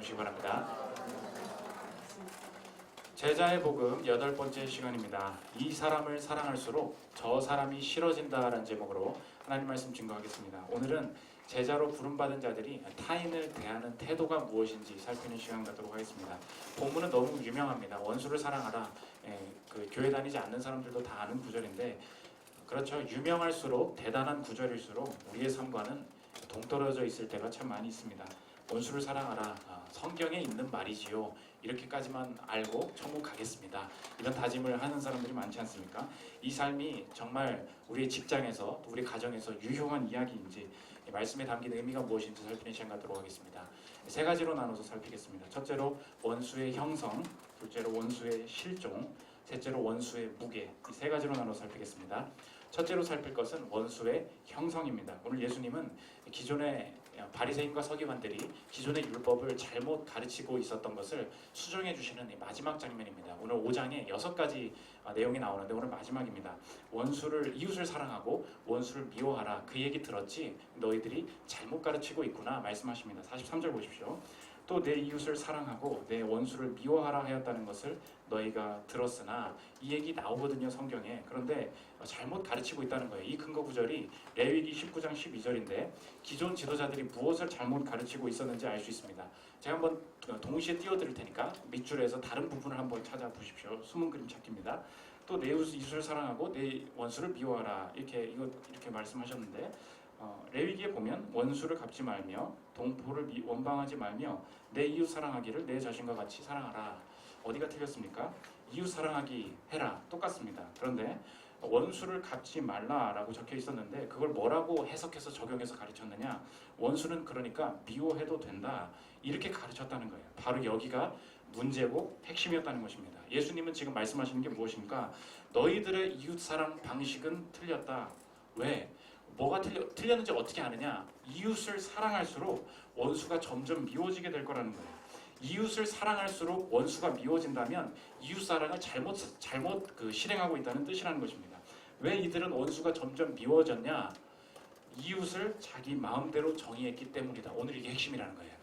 나누시기 바랍니다. 제자의 복음 8번째 시간입니다. 이 사람을 사랑할수록 저 사람이 싫어진다라는 제목으로 하나님 말씀 증거하겠습니다. 오늘은 제자로 부름받은 자들이 타인을 대하는 태도가 무엇인지 살피는 시간 갖도록 하겠습니다. 본문은 너무 유명합니다. 원수를 사랑하라. 그 교회 다니지 않는 사람들도 다 아는 구절인데, 그렇죠. 유명할수록 대단한 구절일수록 우리의 삶과는 동떨어져 있을 때가 참 많이 있습니다. 원수를 사랑하라. 성경에 있는 말이지요. 이렇게까지만 알고 천국 가겠습니다. 이런 다짐을 하는 사람들이 많지 않습니까? 이 삶이 정말 우리의 직장에서 또 우리 가정에서 유효한 이야기인지, 말씀에 담긴 의미가 무엇인지 살피는 시간 갖도록 하겠습니다. 세 가지로 나눠서 살피겠습니다. 첫째로 원수의 형성, 둘째로 원수의 실종, 셋째로 원수의 무게, 이 세 가지로 나눠서 살피겠습니다. 첫째로 살필 것은 원수의 형성입니다. 오늘 예수님은 기존의 바리새인과 서기관들이 기존의 율법을 잘못 가르치고 있었던 것을 수정해 주시는 마지막 장면입니다. 오늘 5장에 6가지 내용이 나오는데 오늘 마지막입니다. 이웃을 사랑하고 원수를 미워하라. 그 얘기 들었지? 너희들이 잘못 가르치고 있구나 말씀하십니다. 43절 보십시오. 또 내 이웃을 사랑하고 내 원수를 미워하라 하였다는 것을 너희가 들었으나, 이 얘기 나오거든요, 성경에. 그런데 잘못 가르치고 있다는 거예요. 이 근거 구절이 레위기 19장 12절인데 기존 지도자들이 무엇을 잘못 가르치고 있었는지 알 수 있습니다. 제가 한번 동시에 띄워드릴 테니까 밑줄에서 다른 부분을 한번 찾아보십시오. 숨은 그림 찾기입니다. 또 내 이웃을 사랑하고 내 원수를 미워하라. 이렇게 말씀하셨는데, 레위기에 보면 원수를 갚지 말며 동포를 원방하지 말며 내 이웃 사랑하기를 내 자신과 같이 사랑하라. 어디가 틀렸습니까? 이웃 사랑하기 해라. 똑같습니다. 그런데 원수를 갚지 말라라고 적혀 있었는데 그걸 뭐라고 해석해서 적용해서 가르쳤느냐? 원수는 그러니까 미워해도 된다. 이렇게 가르쳤다는 거예요. 바로 여기가 문제고 핵심이었다는 것입니다. 예수님은 지금 말씀하시는 게 무엇입니까? 너희들의 이웃 사랑 방식은 틀렸다. 왜? 뭐가 틀렸는지 어떻게 아느냐? 이웃을 사랑할수록 원수가 점점 미워지게 될 거라는 거예요. 이웃을 사랑할수록 원수가 미워진다면 이웃 사랑을 잘못 실행하고 있다는 뜻이라는 것입니다. 왜 이들은 원수가 점점 미워졌냐? 이웃을 자기 마음대로 정의했기 때문이다. 오늘 이게 핵심이라는 거예요.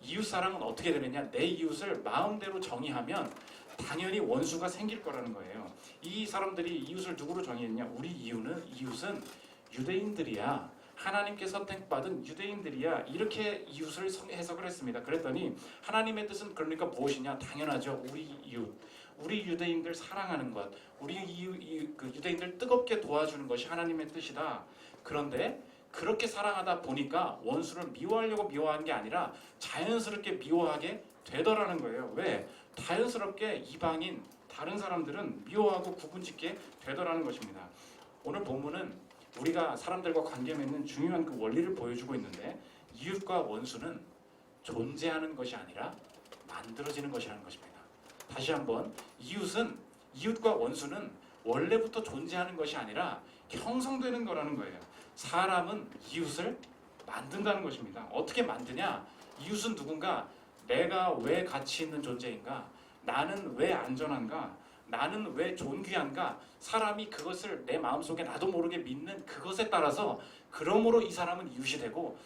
이웃 사랑은 어떻게 되느냐? 내 이웃을 마음대로 정의하면 당연히 원수가 생길 거라는 거예요. 이 사람들이 이웃을 누구로 정의했냐? 우리 이웃은 유대인들이야. 하나님께 선택받은 유대인들이야. 이렇게 이웃을 해석을 했습니다. 그랬더니 하나님의 뜻은 그러니까 무엇이냐? 당연하죠. 우리 유대인들 사랑하는 것, 우리 유대인들 뜨겁게 도와주는 것이 하나님의 뜻이다. 그런데 그렇게 사랑하다 보니까 원수를 미워하는 게 아니라 자연스럽게 미워하게 되더라는 거예요. 왜? 자연스럽게 이방인, 다른 사람들은 미워하고 구분짓게 되더라는 것입니다. 오늘 본문은 우리가 사람들과 관계 맺는 중요한 그 원리를 보여주고 있는데, 이웃과 원수는 존재하는 것이 아니라 만들어지는 것이라는 것입니다. 다시 한번, 이웃과 원수는 원래부터 존재하는 것이 아니라 형성되는 거라는 거예요. 사람은 이웃을 만든다는 것입니다. 어떻게 만드냐? 이웃은 누군가, 내가 왜 가치 있는 존재인가? 나는 왜 안전한가? 나는 왜 존귀한가? 사람이 그것을 내 마음속에 나도 모르게 믿는 그것에 따라서, 그러므로 이 사람은 이웃이 되고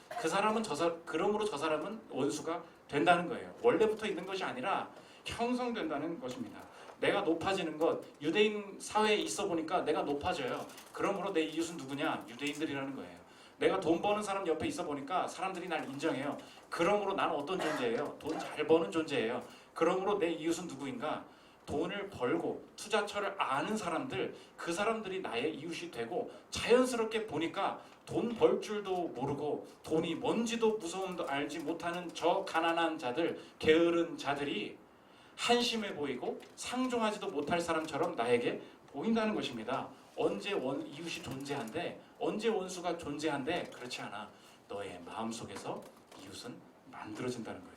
그러므로 저 사람은 원수가 된다는 거예요. 원래부터 있는 것이 아니라 형성된다는 것입니다. 내가 높아지는 것, 유대인 사회에 있어 보니까 내가 높아져요. 그러므로 내 이웃은 누구냐? 유대인들이라는 거예요. 내가 돈 버는 사람 옆에 있어 보니까 사람들이 날 인정해요. 그러므로 나는 어떤 존재예요? 돈 잘 버는 존재예요. 그러므로 내 이웃은 누구인가? 돈을 벌고 투자처를 아는 사람들, 그 사람들이 나의 이웃이 되고, 자연스럽게 보니까 돈 벌 줄도 모르고 돈이 뭔지도 무서움도 알지 못하는 저 가난한 자들, 게으른 자들이 한심해 보이고 상종하지도 못할 사람처럼 나에게 보인다는 것입니다. 언제 이웃이 존재한데, 언제 원수가 존재한데? 그렇지 않아. 너의 마음속에서 이웃은 만들어진다는 거예요.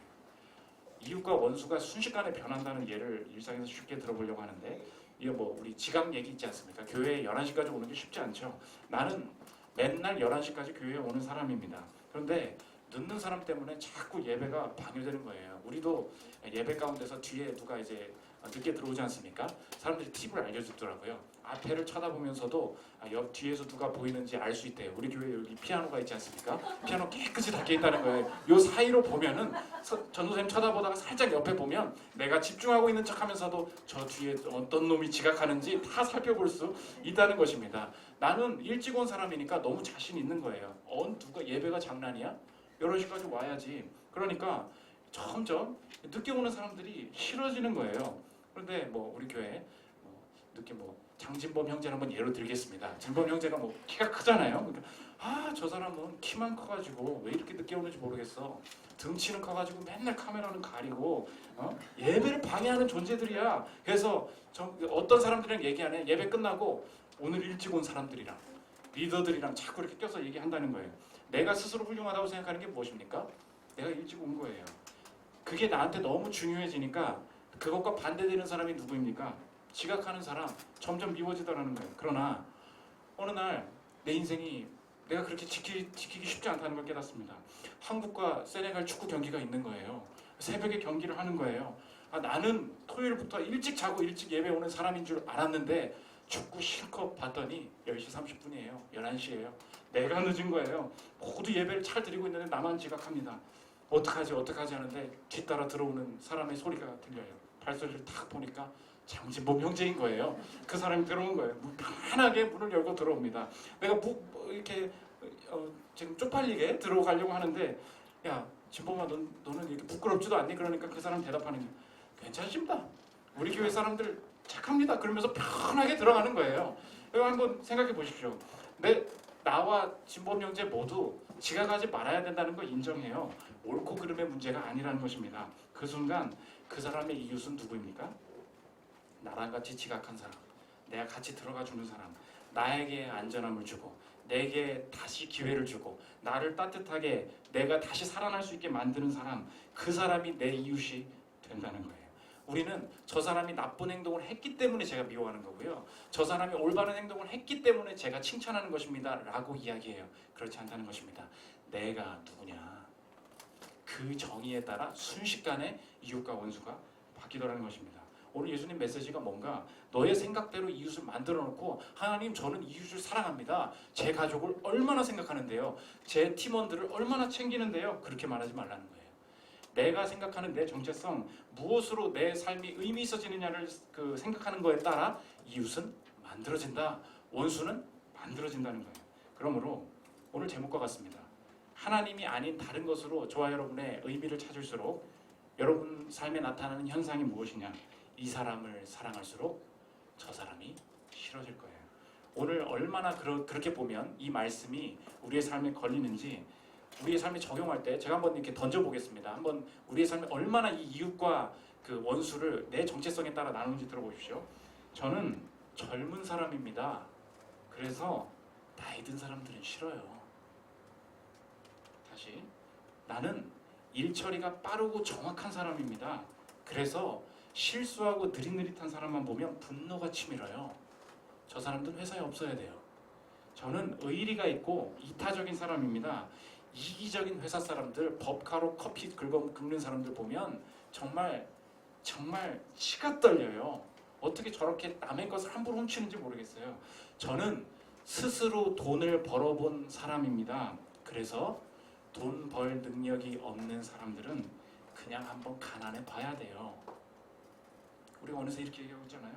이웃과 원수가 순식간에 변한다는 예를 일상에서 쉽게 들어보려고 하는데, 이거 우리 지각 얘기 있지 않습니까? 교회에 11시까지 오는 게 쉽지 않죠. 나는 맨날 11시까지 교회에 오는 사람입니다. 그런데 늦는 사람 때문에 자꾸 예배가 방해되는 거예요. 우리도 예배 가운데서 뒤에 누가 이제 늦게 들어오지 않습니까? 사람들이 팁을 알려주더라고요. 앞에를 쳐다보면서도 옆 뒤에서 누가 보이는지 알 수 있대요. 우리 교회 여기 피아노가 있지 않습니까? 피아노 깨끗이 닦여 있다는 거예요. 요 사이로 보면은 전도사님 쳐다보다가 살짝 옆에 보면 내가 집중하고 있는 척하면서도 저 뒤에 어떤 놈이 지각하는지 다 살펴볼 수 있다는 것입니다. 나는 일찍 온 사람이니까 너무 자신 있는 거예요. 누가 예배가 장난이야? 11시까지 와야지. 그러니까 점점 늦게 오는 사람들이 싫어지는 거예요. 그런데 뭐 우리 교회 늦게 장진범 형제를 한번 예로 들겠습니다. 진범 형제가 키가 크잖아요. 그러니까 저 사람은 키만 커가지고 왜 이렇게 늦게 오는지 모르겠어. 등치는 커가지고 맨날 카메라는 가리고 예배를 방해하는 존재들이야. 그래서 어떤 사람들이랑 얘기하네. 예배 끝나고 오늘 일찍 온 사람들이랑 리더들이랑 자꾸 이렇게 껴서 얘기한다는 거예요. 내가 스스로 훌륭하다고 생각하는 게 무엇입니까? 내가 일찍 온 거예요. 그게 나한테 너무 중요해지니까 그것과 반대되는 사람이 누구입니까? 지각하는 사람 점점 미워지더라는 거예요. 그러나 어느 날 내 인생이 내가 그렇게 지키기 쉽지 않다는 걸 깨닫습니다. 한국과 세네갈 축구 경기가 있는 거예요. 새벽에 경기를 하는 거예요. 나는 토요일부터 일찍 자고 일찍 예배 오는 사람인 줄 알았는데 축구 실컷 봤더니 10시 30분이에요. 11시예요. 내가 늦은 거예요. 모두 예배를 잘 드리고 있는데 나만 지각합니다. 어떡하지 하는데 뒤따라 들어오는 사람의 소리가 들려요. 발소리를 딱 보니까 장진범 형제인 거예요. 그 사람이 들어온 거예요. 편하게 문을 열고 들어옵니다. 내가 이렇게 지금 쪽팔리게 들어가려고 하는데 야 진범아 너는 이렇게 부끄럽지도 않니? 그러니까 그 사람 대답하는 게 괜찮습니다. 우리 교회 사람들 착합니다. 그러면서 편하게 들어가는 거예요. 여러분 한번 생각해 보십시오. 나와 진범 형제 모두 지각하지 말아야 된다는 거 인정해요. 옳고 그름의 문제가 아니라는 것입니다. 그 순간 그 사람의 이웃은 누구입니까? 나랑 같이 지각한 사람, 내가 같이 들어가 주는 사람, 나에게 안전함을 주고 내게 다시 기회를 주고 나를 따뜻하게 내가 다시 살아날 수 있게 만드는 사람, 그 사람이 내 이웃이 된다는 거예요. 우리는 저 사람이 나쁜 행동을 했기 때문에 제가 미워하는 거고요. 저 사람이 올바른 행동을 했기 때문에 제가 칭찬하는 것입니다 라고 이야기해요. 그렇지 않다는 것입니다. 내가 누구냐, 그 정의에 따라 순식간에 이웃과 원수가 바뀌더라는 것입니다. 오늘 예수님 메시지가 뭔가 너의 생각대로 이웃을 만들어 놓고 하나님 저는 이웃을 사랑합니다. 제 가족을 얼마나 생각하는데요. 제 팀원들을 얼마나 챙기는데요. 그렇게 말하지 말라는 거예요. 내가 생각하는 내 정체성, 무엇으로 내 삶이 의미 있어지느냐를 생각하는 거에 따라 이웃은 만들어진다. 원수는 만들어진다는 거예요. 그러므로 오늘 제목과 같습니다. 하나님이 아닌 다른 것으로 저와 여러분의 의미를 찾을수록 여러분 삶에 나타나는 현상이 무엇이냐? 이 사람을 사랑할수록 저 사람이 싫어질 거예요. 오늘 얼마나 그렇게 보면 이 말씀이 우리의 삶에 걸리는지 우리의 삶에 적용할 때 제가 한번 이렇게 던져보겠습니다. 한번 우리의 삶에 얼마나 이 이웃과 그 원수를 내 정체성에 따라 나누는지 들어보십시오. 저는 젊은 사람입니다. 그래서 나이 든 사람들은 싫어요. 다시, 나는 일처리가 빠르고 정확한 사람입니다. 그래서 실수하고 느릿느릿한 사람만 보면 분노가 치밀어요. 저 사람들은 회사에 없어야 돼요. 저는 의리가 있고 이타적인 사람입니다. 이기적인 회사 사람들, 법카로 커피 긁는 사람들 보면 정말 치가 떨려요. 어떻게 저렇게 남의 것을 함부로 훔치는지 모르겠어요. 저는 스스로 돈을 벌어본 사람입니다. 그래서 돈 벌 능력이 없는 사람들은 그냥 한번 가난해 봐야 돼요. 우리가 어느새 이렇게 얘기하고 있잖아요.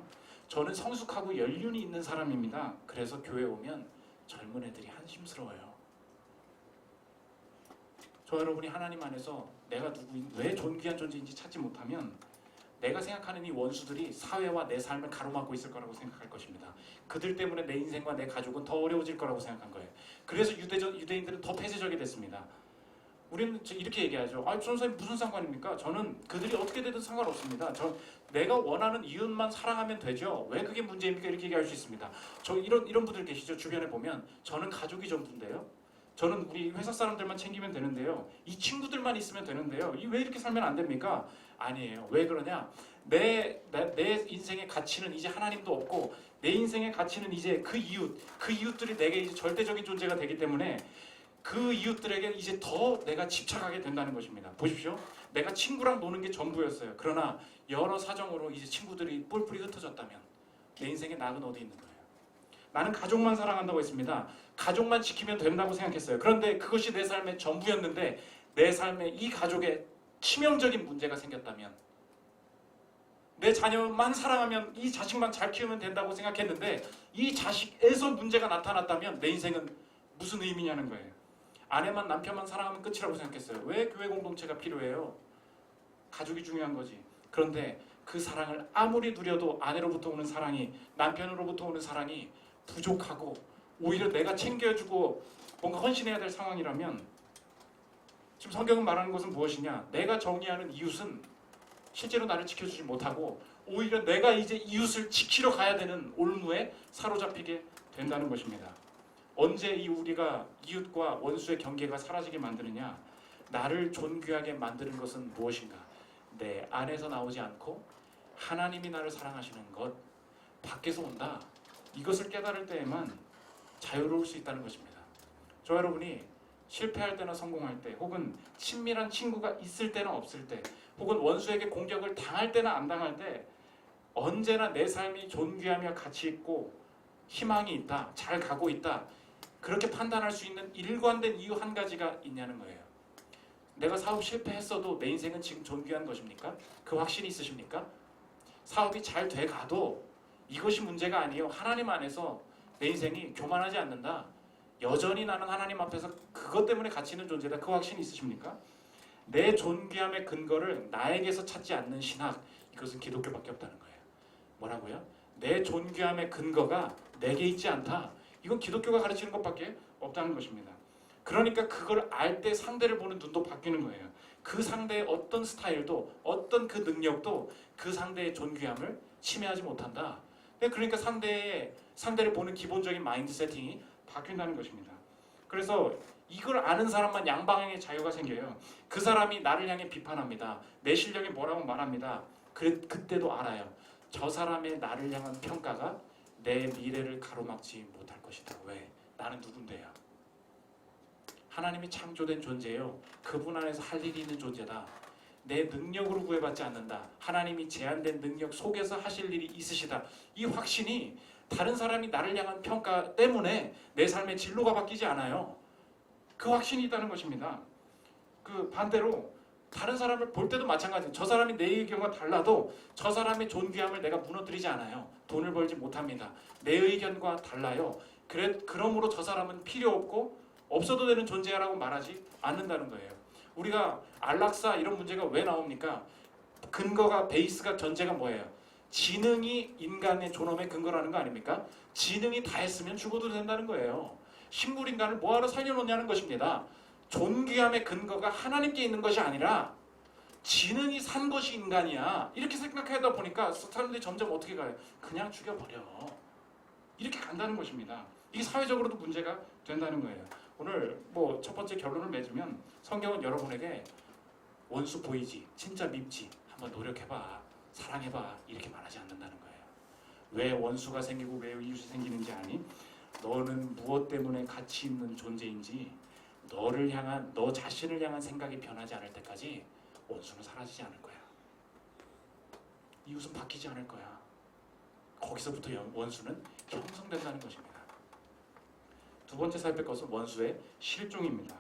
저는 성숙하고 연륜이 있는 사람입니다. 그래서 교회 오면 젊은 애들이 한심스러워요. 저 여러분이 하나님 안에서 내가 왜 존귀한 존재인지 찾지 못하면 내가 생각하는 이 원수들이 사회와 내 삶을 가로막고 있을 거라고 생각할 것입니다. 그들 때문에 내 인생과 내 가족은 더 어려워질 거라고 생각한 거예요. 그래서 유대인들은 더 폐쇄적이 됐습니다. 우리는 이렇게 얘기하죠. 선생님 무슨 상관입니까? 저는 그들이 어떻게 되든 상관없습니다. 내가 원하는 이웃만 사랑하면 되죠. 왜 그게 문제입니까? 이렇게 얘기할 수 있습니다. 이런 분들 계시죠. 주변에 보면 저는 가족이 전부인데요. 저는 우리 회사 사람들만 챙기면 되는데요. 이 친구들만 있으면 되는데요. 왜 이렇게 살면 안 됩니까? 아니에요. 왜 그러냐? 내 인생의 가치는 이제 하나님도 없고 내 인생의 가치는 이제 그 이웃들이 내게 이제 절대적인 존재가 되기 때문에 그 이웃들에게 이제 더 내가 집착하게 된다는 것입니다. 보십시오. 내가 친구랑 노는 게 전부였어요. 그러나 여러 사정으로 이제 친구들이 뿔뿔이 흩어졌다면 내 인생의 낙은 어디 있는 거예요? 나는 가족만 사랑한다고 했습니다. 가족만 지키면 된다고 생각했어요. 그런데 그것이 내 삶의 전부였는데 내 삶에 이 가족에 치명적인 문제가 생겼다면, 내 자녀만 사랑하면, 이 자식만 잘 키우면 된다고 생각했는데 이 자식에서 문제가 나타났다면 내 인생은 무슨 의미냐는 거예요. 아내만 남편만 사랑하면 끝이라고 생각했어요. 왜 교회 공동체가 필요해요? 가족이 중요한 거지. 그런데 그 사랑을 아무리 누려도 아내로부터 오는 사랑이, 남편으로부터 오는 사랑이 부족하고 오히려 내가 챙겨주고 뭔가 헌신해야 될 상황이라면, 지금 성경은 말하는 것은 무엇이냐? 내가 정의하는 이웃은 실제로 나를 지켜주지 못하고 오히려 내가 이제 이웃을 지키러 가야 되는 올무에 사로잡히게 된다는 것입니다. 언제 우리가 이웃과 원수의 경계가 사라지게 만드느냐? 나를 존귀하게 만드는 것은 무엇인가? 내 안에서 나오지 않고 하나님이 나를 사랑하시는 것, 밖에서 온다. 이것을 깨달을 때에만 자유로울 수 있다는 것입니다. 저 여러분이 실패할 때나 성공할 때, 혹은 친밀한 친구가 있을 때나 없을 때, 혹은 원수에게 공격을 당할 때나 안 당할 때 언제나 내 삶이 존귀하며 가치 있고 희망이 있다, 잘 가고 있다, 그렇게 판단할 수 있는 일관된 이유 한 가지가 있냐는 거예요. 내가 사업 실패했어도 내 인생은 지금 존귀한 것입니까? 그 확신이 있으십니까? 사업이 잘 돼가도 이것이 문제가 아니에요. 하나님 안에서 내 인생이 교만하지 않는다. 여전히 나는 하나님 앞에서 그것 때문에 가치 있는 존재다. 그 확신이 있으십니까? 내 존귀함의 근거를 나에게서 찾지 않는 신학, 이것은 기독교밖에 없다는 거예요. 뭐라고요? 내 존귀함의 근거가 내게 있지 않다. 이건 기독교가 가르치는 것밖에 없다는 것입니다. 그러니까 그걸 알 때 상대를 보는 눈도 바뀌는 거예요. 그 상대의 어떤 스타일도, 어떤 그 능력도 그 상대의 존귀함을 침해하지 못한다. 그러니까 상대를 보는 기본적인 마인드 세팅이 바뀐다는 것입니다. 그래서 이걸 아는 사람만 양방향의 자유가 생겨요. 그 사람이 나를 향해 비판합니다. 내 실력이 뭐라고 말합니다. 그때도 알아요. 저 사람의 나를 향한 평가가 내 미래를 가로막지 못할 것이다. 왜? 나는 누군데요? 하나님이 창조된 존재예요. 그분 안에서 할 일이 있는 존재다. 내 능력으로 구애받지 않는다. 하나님이 제한된 능력 속에서 하실 일이 있으시다. 이 확신이 다른 사람이 나를 향한 평가 때문에 내 삶의 진로가 바뀌지 않아요. 그 확신이 있다는 것입니다. 그 반대로 다른 사람을 볼 때도 마찬가지예요. 저 사람이 내 의견과 달라도 저 사람의 존귀함을 내가 무너뜨리지 않아요. 돈을 벌지 못합니다. 내 의견과 달라요. 그러므로 저 사람은 필요 없고 없어도 되는 존재라고 말하지 않는다는 거예요. 우리가 안락사 이런 문제가 왜 나옵니까? 근거가, 베이스가, 전제가 뭐예요? 지능이 인간의 존엄의 근거라는 거 아닙니까? 지능이 다 했으면 죽어도 된다는 거예요. 식물인간을 뭐하러 살려놓냐는 것입니다. 존귀함의 근거가 하나님께 있는 것이 아니라 지능이 산 것이 인간이야. 이렇게 생각하다 보니까 사람들이 점점 어떻게 가요? 그냥 죽여버려. 이렇게 간다는 것입니다. 이게 사회적으로도 문제가 된다는 거예요. 오늘 첫 번째 결론을 맺으면, 성경은 여러분에게 원수 보이지? 진짜 밉지? 한번 노력해봐. 사랑해봐. 이렇게 말하지 않는다는 거예요. 왜 원수가 생기고 왜 이웃이 생기는지 아니? 너는 무엇 때문에 가치 있는 존재인지, 너 자신을 향한 생각이 변하지 않을 때까지 원수는 사라지지 않을 거야. 이웃은 바뀌지 않을 거야. 거기서부터 원수는 형성된다는 것입니다. 두 번째 살필 것은 원수의 실종입니다.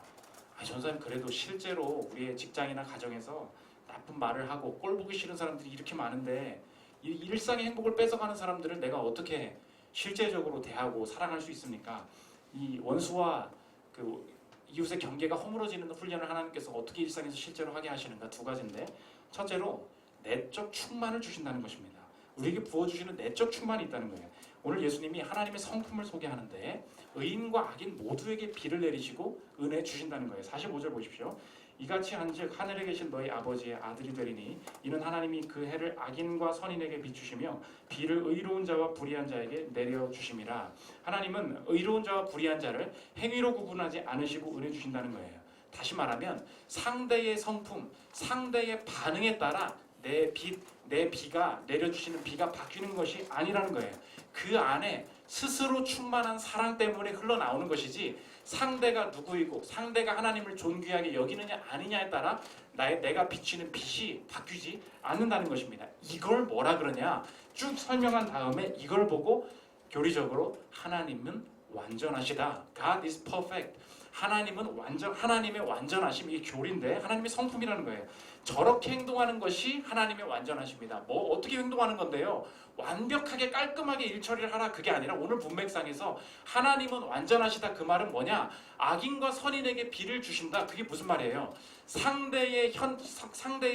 전사님, 그래도 실제로 우리의 직장이나 가정에서 나쁜 말을 하고 꼴 보기 싫은 사람들이 이렇게 많은데 이 일상의 행복을 뺏어가는 사람들을 내가 어떻게 실제적으로 대하고 사랑할 수 있습니까? 이 원수와 그 이웃의 경계가 허물어지는 훈련을 하나님께서 어떻게 일상에서 실제로 하게 하시는가? 두 가지인데, 첫째로 내적 충만을 주신다는 것입니다. 우리에게 부어주시는 내적 충만이 있다는 거예요. 오늘 예수님이 하나님의 성품을 소개하는데 의인과 악인 모두에게 비를 내리시고 은혜 주신다는 거예요. 45절 보십시오. 이같이 한즉 하늘에 계신 너희 아버지의 아들이 되리니 이는 하나님이 그 해를 악인과 선인에게 비추시며 비를 의로운 자와 불의한 자에게 내려주심이라. 하나님은 의로운 자와 불의한 자를 행위로 구분하지 않으시고 은혜 주신다는 거예요. 다시 말하면 상대의 성품, 상대의 반응에 따라 내 비가 내려주시는 비가 바뀌는 것이 아니라는 거예요. 그 안에 스스로 충만한 사랑 때문에 흘러나오는 것이지, 상대가 누구이고 상대가 하나님을 존귀하게 여기느냐 아니냐에 따라 내가 비치는 빛이 바뀌지 않는다는 것입니다. 이걸 뭐라 그러냐 쭉 설명한 다음에 이걸 보고 교리적으로 하나님은 완전하시다. God is perfect. 하나님의 완전하심, 이게 교리인데 하나님의 성품이라는 거예요. 저렇게 행동하는 것이 하나님의 완전하십니다. 뭐 어떻게 행동하는 건데요? 완벽하게 깔끔하게 일처리를 하라 그게 아니라 오늘 문맥상에서 하나님은 완전하시다 그 말은 뭐냐? 악인과 선인에게 비를 주신다. 그게 무슨 말이에요? 상대의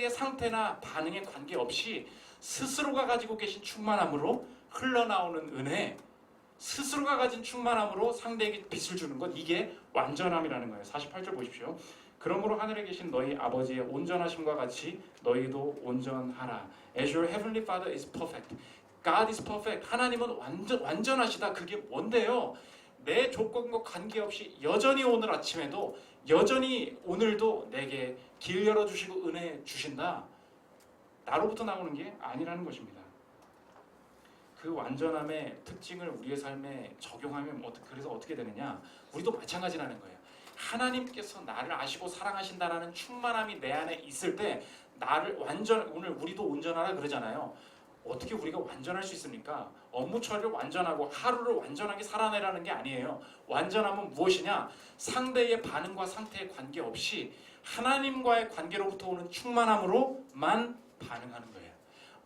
상태나 반응에 관계없이 스스로가 가지고 계신 충만함으로 흘러나오는 은혜, 스스로가 가진 충만함으로 상대에게 빛을 주는 것, 이게 완전함이라는 거예요. 48절 보십시오. 그러므로 하늘에 계신 너희 아버지의 온전하심과 같이 너희도 온전하라. As your heavenly Father is perfect. God is perfect. 하나님은 완전하시다. 그게 뭔데요? 내 조건과 관계없이 여전히 오늘 아침에도 여전히 오늘도 내게 길 열어주시고 은혜 주신다. 나로부터 나오는 게 아니라는 것입니다. 그 완전함의 특징을 우리의 삶에 적용하면 그래서 어떻게 되느냐? 우리도 마찬가지라는 거예요. 하나님께서 나를 아시고 사랑하신다라는 충만함이 내 안에 있을 때 나를 오늘 우리도 온전하라 그러잖아요. 어떻게 우리가 완전할 수 있습니까? 업무 처리를 완전하고 하루를 완전하게 살아내라는 게 아니에요. 완전함은 무엇이냐? 상대의 반응과 상태에 관계없이 하나님과의 관계로부터 오는 충만함으로만 반응하는 거예요.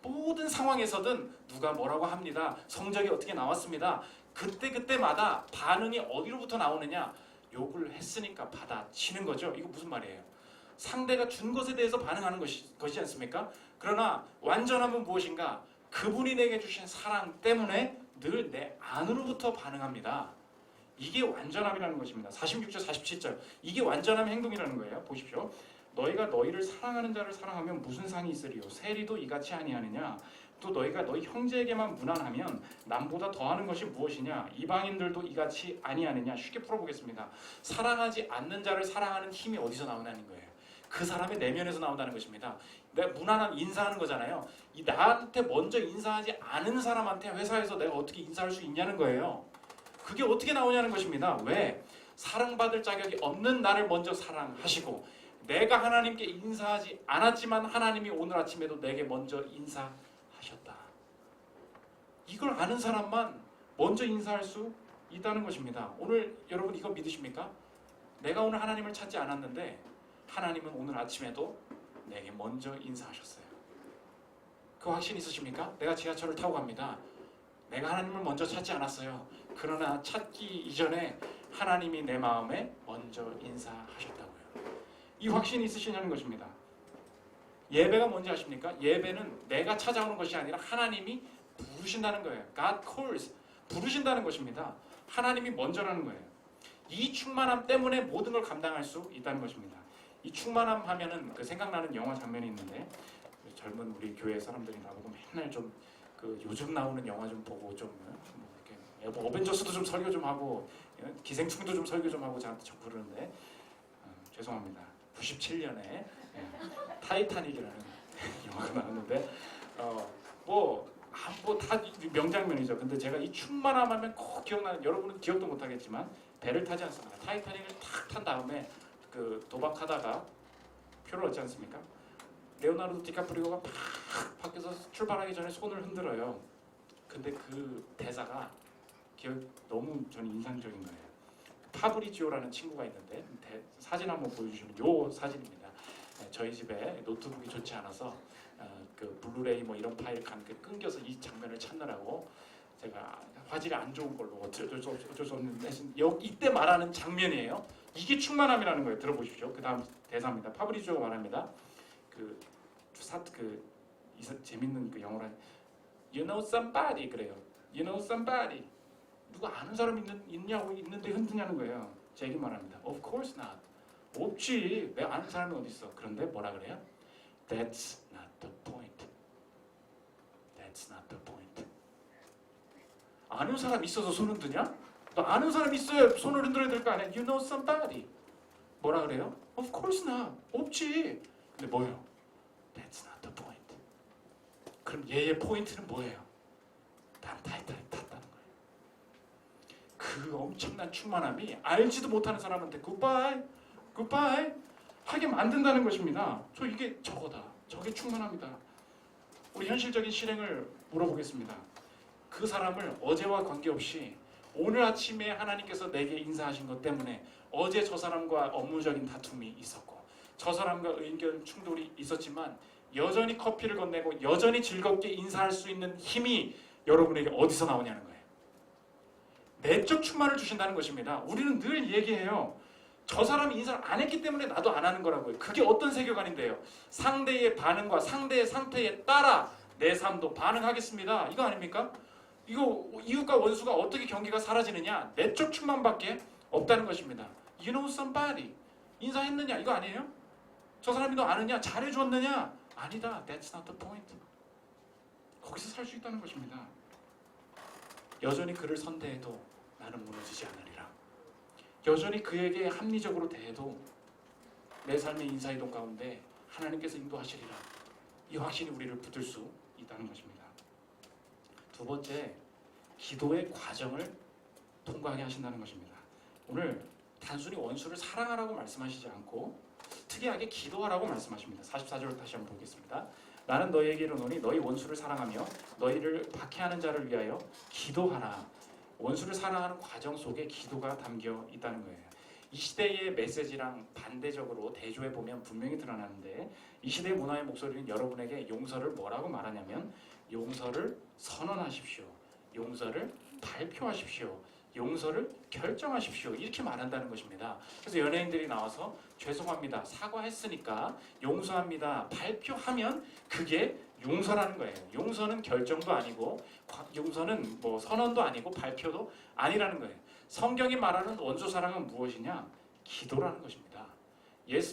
모든 상황에서든 누가 뭐라고 합니다. 성적이 어떻게 나왔습니다. 그때마다 반응이 어디로부터 나오느냐? 욕을 했으니까 받아치는 거죠. 이거 무슨 말이에요? 상대가 준 것에 대해서 반응하는 것이지 않습니까? 그러나 완전함은 무엇인가? 그분이 내게 주신 사랑 때문에 늘 내 안으로부터 반응합니다. 이게 완전함이라는 것입니다. 46절 47절 이게 완전함의 행동이라는 거예요. 보십시오. 너희가 너희를 사랑하는 자를 사랑하면 무슨 상이 있으리요? 세리도 이같이 아니하느냐? 또 너희가 너희 형제에게만 무난하면 남보다 더하는 것이 무엇이냐? 이방인들도 이같이 아니하느냐? 쉽게 풀어보겠습니다. 사랑하지 않는 자를 사랑하는 힘이 어디서 나오냐는 거예요. 그 사람의 내면에서 나온다는 것입니다. 내가 무난한 인사하는 거잖아요. 나한테 먼저 인사하지 않은 사람한테 회사에서 내가 어떻게 인사할 수 있냐는 거예요. 그게 어떻게 나오냐는 것입니다. 왜? 사랑받을 자격이 없는 나를 먼저 사랑하시고 내가 하나님께 인사하지 않았지만 하나님이 오늘 아침에도 내게 먼저 인사하셨다. 이걸 아는 사람만 먼저 인사할 수 있다는 것입니다. 오늘 여러분 이거 믿으십니까? 내가 오늘 하나님을 찾지 않았는데 하나님은 오늘 아침에도 내게 먼저 인사하셨어요. 그 확신 있으십니까? 내가 지하철을 타고 갑니다. 내가 하나님을 먼저 찾지 않았어요. 그러나 찾기 이전에 하나님이 내 마음에 먼저 인사하셨다고요. 이 확신이 있으시냐는 것입니다. 예배가 뭔지 아십니까? 예배는 내가 찾아오는 것이 아니라 하나님이 부르신다는 거예요. God calls. 부르신다는 것입니다. 하나님이 먼저라는 거예요. 이 충만함 때문에 모든 걸 감당할 수 있다는 것입니다. 이 충만함 하면은 생각나는 영화 장면이 있는데 젊은 우리 교회 사람들이 나보고 맨날 좀 요즘 나오는 영화 좀 보고 좀 이렇게 어벤져스도 좀 설교 좀 하고 기생충도 좀 설교 좀 하고 저한테 자꾸 그러는데 죄송합니다. 97년에 타이타닉이라는 영화가 나왔는데 다 명장면이죠. 근데 제가 이 충만함 하면 꼭 기억나는, 여러분은 기억도 못하겠지만 배를 타지 않습니까? 타이타닉을 탁 탄 다음에 도박하다가 표를 얻지 않습니까? 레오나르도 디카프리오가 밖에서 출발하기 전에 손을 흔들어요. 근데 그 대사가 너무 저는 인상적인 거예요. 파브리지오라는 친구가 있는데 사진 한번 보여주시면 요 사진입니다. 저희 집에 노트북이 좋지 않아서 블루레이 이런 파일 끊겨서 이 장면을 찾느라고 제가 화질이 안 좋은 걸로 어쩔 수 없는 대신 이때 말하는 장면이에요. 이게 충만함이라는 거예요. 들어보십시오. 그 다음 대사입니다. 파브리지오가 말합니다. 재밌는 영어로 You know somebody 그래요. You know somebody. 누가 아는 사람 있는데 흔드냐는 거예요. 제 얘기 말합니다. Of course not. 없지. 내가 아는 사람이 어디 있어. 그런데 뭐라 그래요? That's not the point. That's not the point. 아는 사람 있어서 손 흔드냐? 너 아는 사람 있어야 손을 흔들어야 될 거 아니야? You know somebody. 뭐라 그래요? Of course not. 없지. 근데 뭐예요? That's not the point. 그럼 얘의 포인트는 뭐예요? 난 타이타닉 탔다는 거예요. 그 엄청난 충만함이 알지도 못하는 사람한테 굿바이 굿바이 하게 만든다는 것입니다. 이게 저거다. 저게 충만합니다. 우리 현실적인 실행을 물어보겠습니다. 그 사람을 어제와 관계없이 오늘 아침에 하나님께서 내게 인사하신 것 때문에 어제 저 사람과 업무적인 다툼이 있었고 저 사람과 의견 충돌이 있었지만 여전히 커피를 건네고 여전히 즐겁게 인사할 수 있는 힘이 여러분에게 어디서 나오냐는 거예요. 내적 충만을 주신다는 것입니다. 우리는 늘 얘기해요. 저 사람이 인사를 안 했기 때문에 나도 안 하는 거라고요. 그게 어떤 세계관인데요. 상대의 반응과 상대의 상태에 따라 내 삶도 반응하겠습니다. 이거 아닙니까? 이거 이웃과 원수가 어떻게 경계가 사라지느냐? 내적 충만밖에 없다는 것입니다. You know somebody. 인사했느냐? 이거 아니에요? 저 사람이 너 아느냐? 잘해줬느냐? 아니다. That's not the point. 거기서 살 수 있다는 것입니다. 여전히 그를 선대해도 나는 무너지지 않으리라. 여전히 그에게 합리적으로 대해도 내 삶의 인사이동 가운데 하나님께서 인도하시리라. 이 확신이 우리를 붙들 수 있다는 것입니다. 두 번째, 기도의 과정을 통과하게 하신다는 것입니다. 오늘 단순히 원수를 사랑하라고 말씀하시지 않고 특이하게 기도하라고 말씀하십니다. 44절 다시 한번 보겠습니다. 나는 너희에게 이르노니 너희 원수를 사랑하며 너희를 박해하는 자를 위하여 기도하라. 원수를 사랑하는 과정 속에 기도가 담겨 있다는 거예요. 이 시대의 메시지랑 반대적으로 대조해 보면 분명히 드러나는데 이 시대의 문화의 목소리는 여러분에게 용서를 뭐라고 말하냐면 용서를 선언하십시오. 용서를 발표하십시오. 용서를 결정하십시오. 이렇게 말한다는 것입니다. 그래서 연예인들이 나와서 죄송합니다. 사과했으니까 용서합니다. 발표하면 그게 용서라는 거예요. 용서는 결정도 아니고 용서는 뭐 선언도 아니고 발표도 아니라는 거예요. 성경이 말하는 원수 사랑은 무엇이냐? 기도라는 것입니다.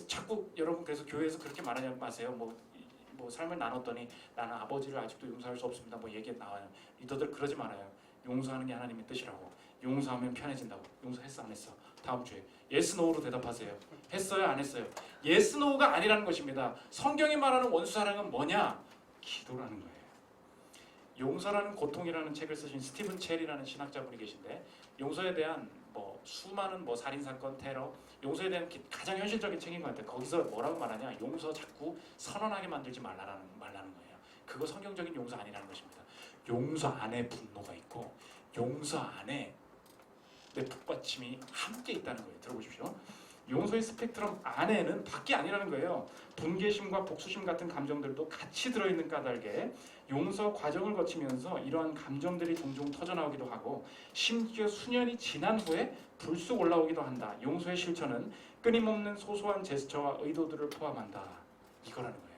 자꾸 여러분 그래서 교회에서 그렇게 말하지 마세요. 뭐 삶을 나눴더니 나는 아버지를 아직도 용서할 수 없습니다. 뭐 얘기 나와요. 리더들 그러지 말아요. 용서하는 게 하나님의 뜻이라고. 용서하면 편해진다고. 용서했어 안 했어? 다음 주에 yes, no로 대답하세요. 했어요 안 했어요? yes, no가 아니라는 것입니다. 성경이 말하는 원수 사랑은 뭐냐? 기도라는 거예요. 용서라는 고통이라는 책을 쓰신 스티븐 첼이라는 신학자분이 계신데 용서에 대한 수많은 살인 사건, 테러, 용서에 대한 가장 현실적인 책인 것 같아요. 거기서 뭐라고 말하냐? 용서 자꾸 선언하게 만들지 말라는 거예요. 그거 성경적인 용서 아니라는 것입니다. 용서 안에 분노가 있고 용서 안에 내 북받침이 함께 있다는 거예요. 들어보십시오. 용서의 스펙트럼 안에는 밖이 아니라는 거예요. 분개심과 복수심 같은 감정들도 같이 들어있는 까닭에 용서 과정을 거치면서 이러한 감정들이 종종 터져나오기도 하고 심지어 수년이 지난 후에 불쑥 올라오기도 한다. 용서의 실천은 끊임없는 소소한 제스처와 의도들을 포함한다. 이거라는 거예요.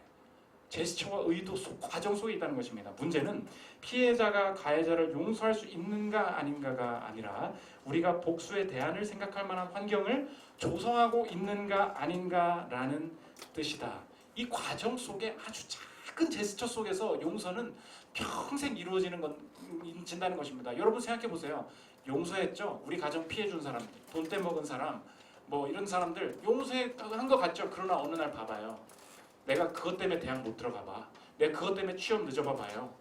제스처와 의도 과정 속에 있다는 것입니다. 문제는 피해자가 가해자를 용서할 수 있는가 아닌가가 아니라 우리가 복수의 대안을 생각할 만한 환경을 조성하고 있는가 아닌가라는 뜻이다. 이 과정 속에 아주 작은 제스처 속에서 용서는 평생 이루어진다는 것입니다. 여러분 생각해 보세요. 용서했죠? 우리 가정 피해준 사람, 돈 떼먹은 사람, 이런 사람들 용서한 것 같죠? 그러나 어느 날 봐봐요. 내가 그것 때문에 대학 못 들어가 봐. 내가 그것 때문에 취업 늦어봐 봐요.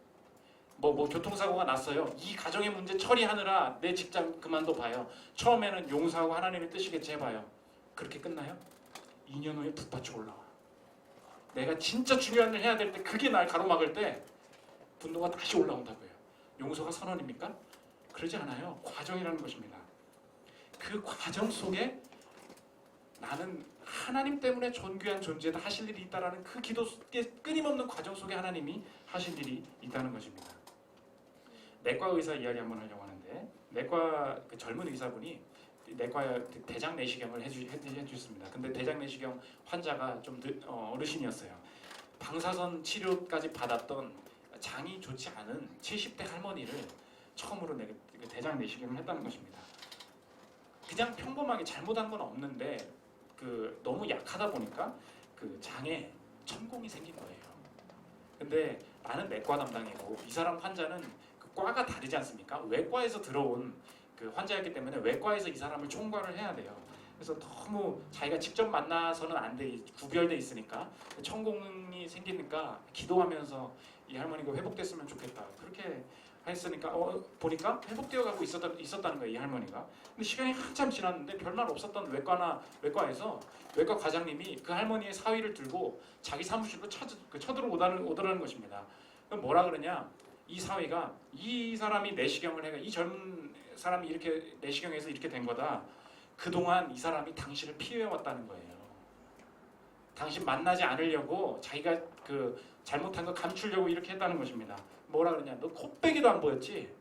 교통사고가 났어요. 이 가정의 문제 처리하느라 내 직장 그만둬 봐요. 처음에는 용서하고 하나님의 뜻이겠지 해봐요. 그렇게 끝나요? 2년 후에 북받쳐 올라와. 내가 진짜 중요한 일 해야 될 때 그게 날 가로막을 때 분노가 다시 올라온다고요. 용서가 선언입니까? 그러지 않아요. 과정이라는 것입니다. 그 과정 속에 나는 하나님 때문에 존귀한 존재다 하실 일이 있다라는 그 기도 속에 끊임없는 과정 속에 하나님이 하실 일이 있다는 것입니다. 내과 의사 이야기 한번 하려고 하는데 내과 젊은 의사분이 내과 대장 내시경을 해주셨습니다. 근데 대장 내시경 환자가 좀 어르신이었어요. 방사선 치료까지 받았던 장이 좋지 않은 70대 할머니를 처음으로 대장 내시경을 했다는 것입니다. 그냥 평범하게 잘못한 건 없는데 너무 약하다 보니까 장에 천공이 생긴 거예요. 근데 나는 내과 담당이고 이 사람 환자는 과가 다르지 않습니까? 외과에서 들어온 환자였기 때문에 외과에서 이 사람을 총괄을 해야 돼요. 그래서 너무 자기가 직접 만나서는 안 돼, 구별돼 있으니까 천공이 생기니까 기도하면서 이 할머니가 회복됐으면 좋겠다. 그렇게 했으니까 보니까 회복되어 가고 있었다는 거예요, 이 할머니가. 근데 시간이 한참 지났는데 별말 없었던 외과에서 외과 과장님이 그 할머니의 사위를 들고 자기 사무실로 쳐들어오더라는 것입니다. 그럼 뭐라 그러냐? 이 사위가 이 사람이 내시경을 해가 이 젊은 사람이 이렇게 내시경해서 이렇게 된 거다. 그동안 이 사람이 당신을 피해왔다는 거예요. 당신 만나지 않으려고 자기가 그 잘못한 거 감추려고 이렇게 했다는 것입니다. 뭐라 그러냐? 너 코빼기도 안 보였지?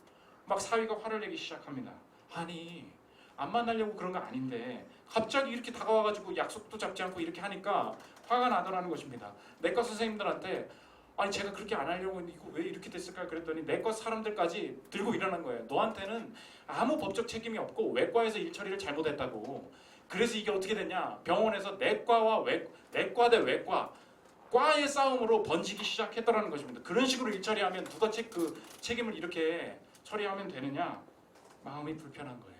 막 사위가 화를 내기 시작합니다. 아니 안 만나려고 그런 거 아닌데 갑자기 이렇게 다가와가지고 약속도 잡지 않고 이렇게 하니까 화가 나더라는 것입니다. 내과 선생님들한테 아니 제가 그렇게 안 하려고 했는데 이거 왜 이렇게 됐을까 그랬더니 내과 사람들까지 들고 일어난 거예요. 너한테는 아무 법적 책임이 없고 외과에서 일 처리를 잘못했다고. 그래서 이게 어떻게 됐냐? 병원에서 내과 대 외과 과의 싸움으로 번지기 시작했더라는 것입니다. 그런 식으로 일 처리하면 누가 책임을 이렇게 처리하면 되느냐? 마음이 불편한 거예요.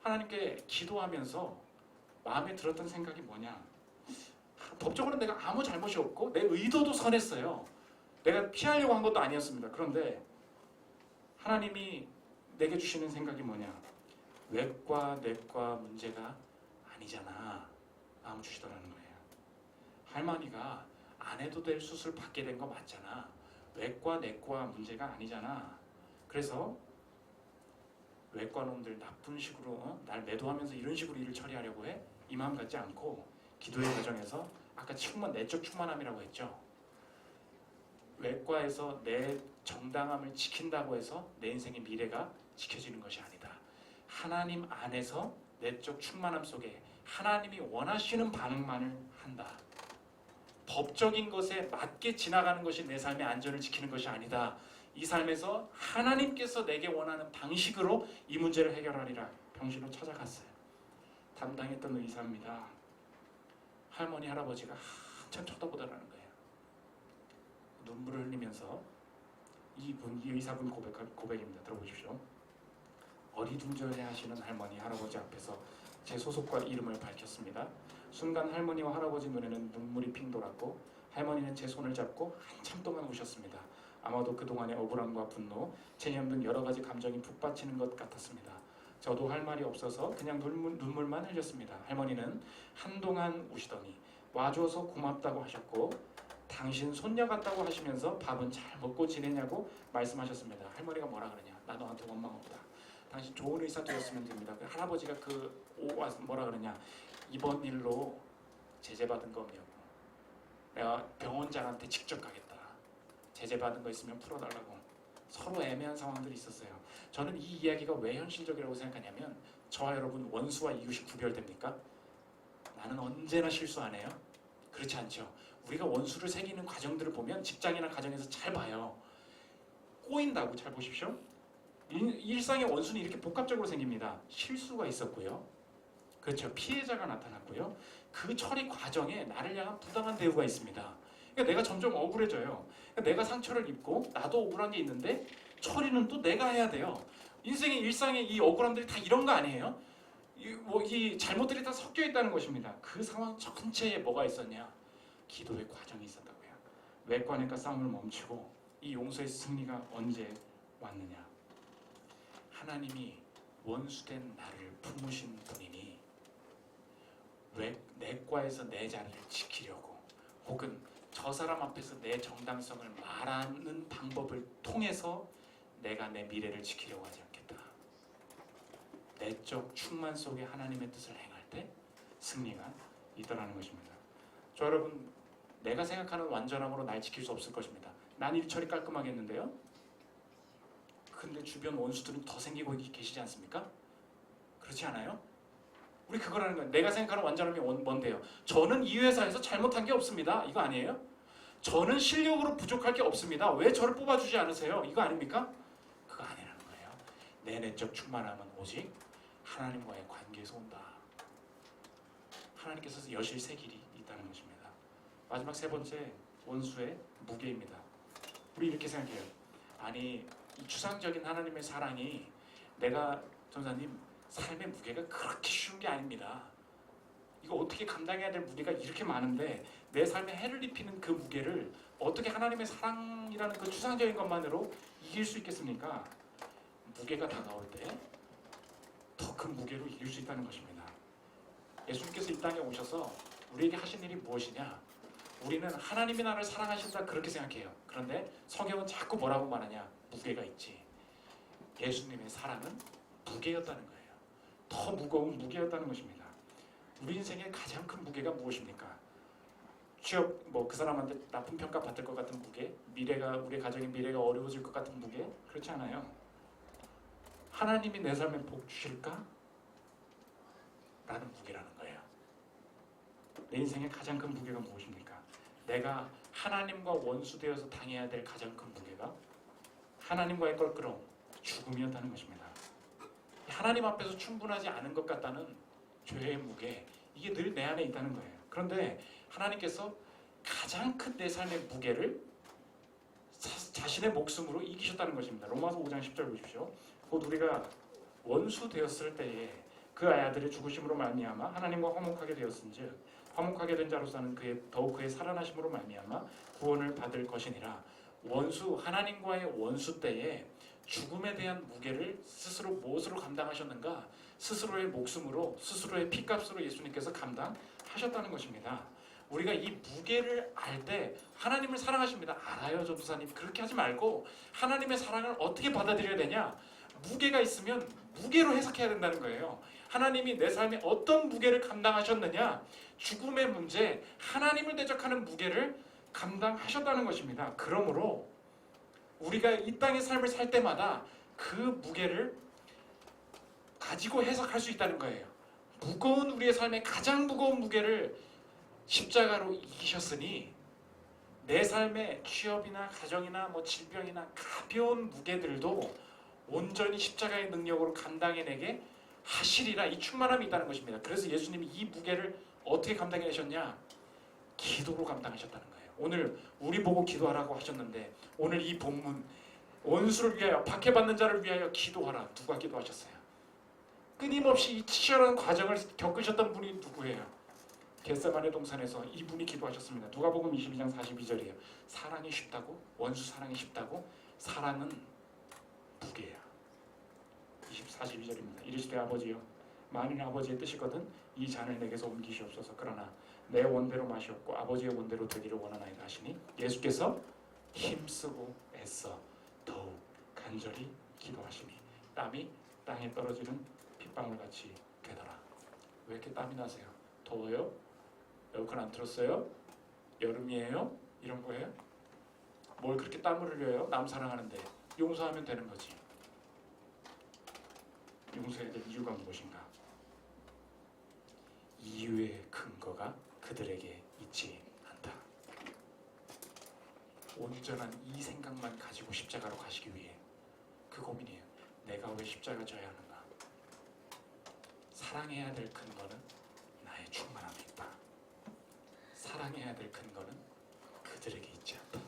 하나님께 기도하면서 마음에 들었던 생각이 뭐냐? 법적으로 내가 아무 잘못이 없고 내 의도도 선했어요. 내가 피하려고 한 것도 아니었습니다. 그런데 하나님이 내게 주시는 생각이 뭐냐? 외과, 내과 문제가 아니잖아. 마음 주시더라는 거예요. 할머니가 안 해도 될 수술 받게 된 거 맞잖아. 외과, 내과 문제가 아니잖아. 그래서 외과 놈들 나쁜 식으로 날 매도하면서 이런 식으로 일을 처리하려고 해? 이 마음 갖지 않고 기도의 과정에서 아까 내적 충만함이라고 했죠. 외과에서 내 정당함을 지킨다고 해서 내 인생의 미래가 지켜지는 것이 아니다. 하나님 안에서 내적 충만함 속에 하나님이 원하시는 반응만을 한다. 법적인 것에 맞게 지나가는 것이 내 삶의 안전을 지키는 것이 아니다. 이 삶에서 하나님께서 내게 원하는 방식으로 이 문제를 해결하리라 병실로 찾아갔어요. 담당했던 의사입니다. 할머니 할아버지가 한참 쳐다보더라는 거예요. 눈물을 흘리면서 이 의사분 고백입니다. 들어보십시오. 어리둥절해 하시는 할머니 할아버지 앞에서 제 소속과 이름을 밝혔습니다. 순간 할머니와 할아버지 눈에는 눈물이 핑 돌았고 할머니는 제 손을 잡고 한참 동안 우셨습니다. 아마도 그동안의 억울함과 분노, 체념 등 여러 가지 감정이 북받치는 것 같았습니다. 저도 할 말이 없어서 그냥 눈물만 흘렸습니다. 할머니는 한동안 우시더니 와줘서 고맙다고 하셨고 당신 손녀 같다고 하시면서 밥은 잘 먹고 지내냐고 말씀하셨습니다. 할머니가 뭐라 그러냐? 나 너한테 원망 없다. 당신 좋은 의사 되었으면 됩니다. 그 할아버지가 뭐라 그러냐? 이번 일로 제재받은 거 없냐고. 내가 병원장한테 직접 가겠다. 제재받은 거 있으면 풀어달라고. 서로 애매한 상황들이 있었어요. 저는 이 이야기가 왜 현실적이라고 생각하냐면 저와 여러분 원수와 이웃이 구별됩니까? 나는 언제나 실수 안 해요? 그렇지 않죠. 우리가 원수를 새기는 과정들을 보면 직장이나 가정에서 잘 봐요. 꼬인다고. 잘 보십시오. 일상의 원수는 이렇게 복합적으로 생깁니다. 실수가 있었고요. 그렇죠. 피해자가 나타났고요. 그 처리 과정에 나를 향한 부당한 대우가 있습니다. 그러니까 내가 점점 억울해져요. 그러니까 내가 상처를 입고 나도 억울한 게 있는데 처리는 또 내가 해야 돼요. 인생의 일상의 이 억울함들이 다 이런 거 아니에요? 이 잘못들이 다 섞여 있다는 것입니다. 그 상황 전체에 뭐가 있었냐? 기도의 과정이 있었다고요. 외과 내과 싸움을 멈추고 이 용서의 승리가 언제 왔느냐? 하나님이 원수된 나를 품으신 분이니 내과에서 내 자리를 지키려고 혹은 저 사람 앞에서 내 정당성을 말하는 방법을 통해서 내가 내 미래를 지키려고 하지 않겠다. 내적 충만 속에 하나님의 뜻을 행할 때 승리가 있더라는 것입니다. 저 여러분, 내가 생각하는 완전함으로 날 지킬 수 없을 것입니다. 난 일처리 깔끔하게 했는데요. 근데 주변 원수들은 더 생기고 계시지 않습니까? 그렇지 않아요? 우리 그거라는 거예요. 내가 생각하는 완전함이 뭔데요? 저는 이 회사에서 잘못한 게 없습니다. 이거 아니에요? 저는 실력으로 부족할 게 없습니다. 왜 저를 뽑아주지 않으세요? 이거 아닙니까? 그거 아니라는 거예요. 내 내적 충만함은 오직 하나님과의 관계에서 온다. 하나님께서 여실 새 길이 있다는 것입니다. 마지막 세 번째, 원수의 무게입니다. 우리 이렇게 생각해요. 아니, 이 추상적인 하나님의 사랑이 내가 전사님 삶의 무게가 그렇게 쉬운 게 아닙니다. 이거 어떻게 감당해야 될 무게가 이렇게 많은데 내 삶에 해를 입히는 그 무게를 어떻게 하나님의 사랑이라는 그 추상적인 것만으로 이길 수 있겠습니까? 무게가 다가올 때 더 큰 무게로 이길 수 있다는 것입니다. 예수님께서 이 땅에 오셔서 우리에게 하신 일이 무엇이냐? 우리는 하나님이 나를 사랑하신다 그렇게 생각해요. 그런데 성경은 자꾸 뭐라고 말하냐? 무게가 있지. 예수님의 사랑은 무게였다는 거예요. 더 무거운 무게였다는 것입니다. 우리 인생의 가장 큰 무게가 무엇입니까? 취업 그 사람한테 나쁜 평가 받을 것 같은 무게, 미래가 우리 가정의 미래가 어려워질 것 같은 무게, 그렇지 않아요. 하나님이 내 삶에 복 주실까? 라는 무게라는 거예요. 내 인생의 가장 큰 무게가 무엇입니까? 내가 하나님과 원수되어서 당해야 될 가장 큰 무게가 하나님과의 껄끄러움, 죽음이었다는 것입니다. 하나님 앞에서 충분하지 않은 것 같다는 죄의 무게, 이게 늘 내 안에 있다는 거예요. 그런데 하나님께서 가장 큰 내 삶의 무게를 자신의 목숨으로 이기셨다는 것입니다. 로마서 5장 10절 보십시오. 곧 우리가 원수 되었을 때에 그 아들의 죽으심으로 말미암아 하나님과 화목하게 되었은즉 화목하게 된 자로서는 더욱 그의 살아나심으로 말미암아 구원을 받을 것이니라. 하나님과의 원수 때에 죽음에 대한 무게를 스스로 무엇으로 감당하셨는가? 스스로의 목숨으로, 스스로의 피값으로 예수님께서 감당하셨다는 것입니다. 우리가 이 무게를 알 때 하나님을 사랑하십니다. 알아요, 전도사님. 그렇게 하지 말고 하나님의 사랑을 어떻게 받아들여야 되냐? 무게가 있으면 무게로 해석해야 된다는 거예요. 하나님이 내 삶에 어떤 무게를 감당하셨느냐? 죽음의 문제, 하나님을 대적하는 무게를 감당하셨다는 것입니다. 그러므로 우리가 이 땅의 삶을 살 때마다 그 무게를 가지고 해석할 수 있다는 거예요. 무거운 우리의 삶의 가장 무거운 무게를 십자가로 이기셨으니 내 삶의 취업이나 가정이나 질병이나 가벼운 무게들도 온전히 십자가의 능력으로 감당해내게 하시리라. 이 충만함이 있다는 것입니다. 그래서 예수님이 이 무게를 어떻게 감당해내셨냐? 기도로 감당하셨다는 거예요. 오늘 우리 보고 기도하라고 하셨는데 오늘 이 본문 원수를 위하여 박해받는 자를 위하여 기도하라. 누가 기도하셨어요? 끊임없이 이 치열한 과정을 겪으셨던 분이 누구예요? 겟세마네 동산에서 이분이 기도하셨습니다. 누가복음 22장 42절이에요. 사랑이 쉽다고? 원수 사랑이 쉽다고? 사랑은 무게야. 42절입니다. 이르시되 아버지여 만일 아버지의 뜻이거든 이 잔을 내게서 옮기시옵소서. 그러나 내 원대로 마시옵고 아버지의 원대로 되기를 원하나이다 하시니 예수께서 힘쓰고 애써 더욱 간절히 기도하시니 땀이 땅에 떨어지는 핏방울같이 되더라. 왜 이렇게 땀이 나세요? 더워요? 에어컨 안 틀었어요? 여름이에요? 이런 거예요? 뭘 그렇게 땀을 흘려요? 남 사랑하는데. 용서하면 되는 거지. 용서해야 될 이유가 무엇인가? 이유의 근거가 그들에게 있지 않다. 온전한 이 생각만 가지고 십자가로 가시기 위해 그 고민이에요. 내가 왜 십자가 져야 하는가? 사랑해야 될 근거는 나의 충만함에 있다. 사랑해야 될 근거는 그들에게 있지 않다.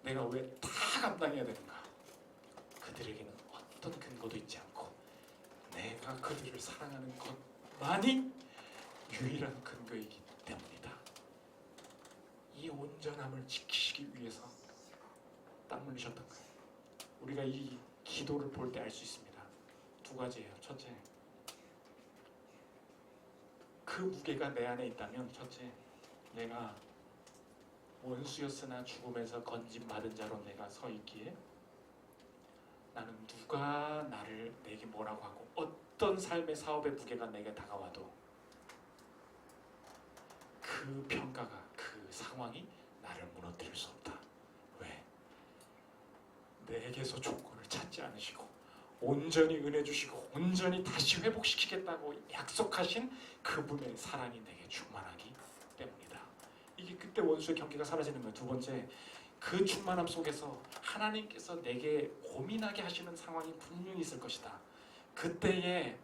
내가 왜 다 감당해야 되는가? 그들에게는 어떤 근거도 있지 않고 내가 그들을 사랑하는 것만이 유일한 근거이기 때문이다. 이 온전함을 지키시기 위해서 땀 흘리셨던 거예요. 우리가 이 기도를 볼 때 알 수 있습니다. 두 가지예요. 첫째, 그 무게가 내 안에 있다면 첫째, 내가 원수였으나 죽음에서 건짐받은 자로 내가 서 있기에 나는 누가 내게 뭐라고 하고 어떤 삶의 사업의 무게가 내게 다가와도 그 평가가 그 상황이 나를 무너뜨릴 수 없다. 왜? 내게서 조건을 찾지 않으시고 온전히 은혜 주시고 온전히 다시 회복시키겠다고 약속하신 그분의 사랑이 내게 충만하기 때문이다. 이게 그때 원수의 경계가 사라지는 거예요. 두 번째, 그 충만함 속에서 하나님께서 내게 고민하게 하시는 상황이 분명히 있을 것이다. 그때에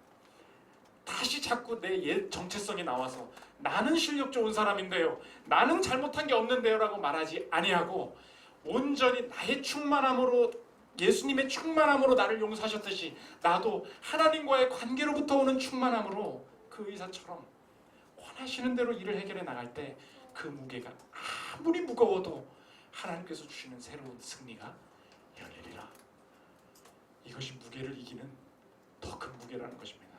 다시 자꾸 내 옛 정체성이 나와서 나는 실력 좋은 사람인데요, 나는 잘못한 게 없는데요 라고 말하지 아니하고 온전히 나의 충만함으로, 예수님의 충만함으로 나를 용서하셨듯이 나도 하나님과의 관계로부터 오는 충만함으로 그 의사처럼 원하시는 대로 일을 해결해 나갈 때 그 무게가 아무리 무거워도 하나님께서 주시는 새로운 승리가 열리리라. 이것이 무게를 이기는 더 큰 무게라는 것입니다.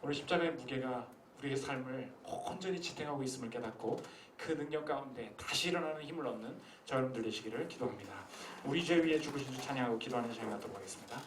오늘 십자가의 무게가 우리의 삶을 온전히 지탱하고 있음을 깨닫고 그 능력 가운데 다시 일어나는 힘을 얻는 저 여러분들 되시기를 기도합니다. 우리 죄 위에 죽으신 주 찬양하고 기도하는 시간 갖도록 하겠습니다.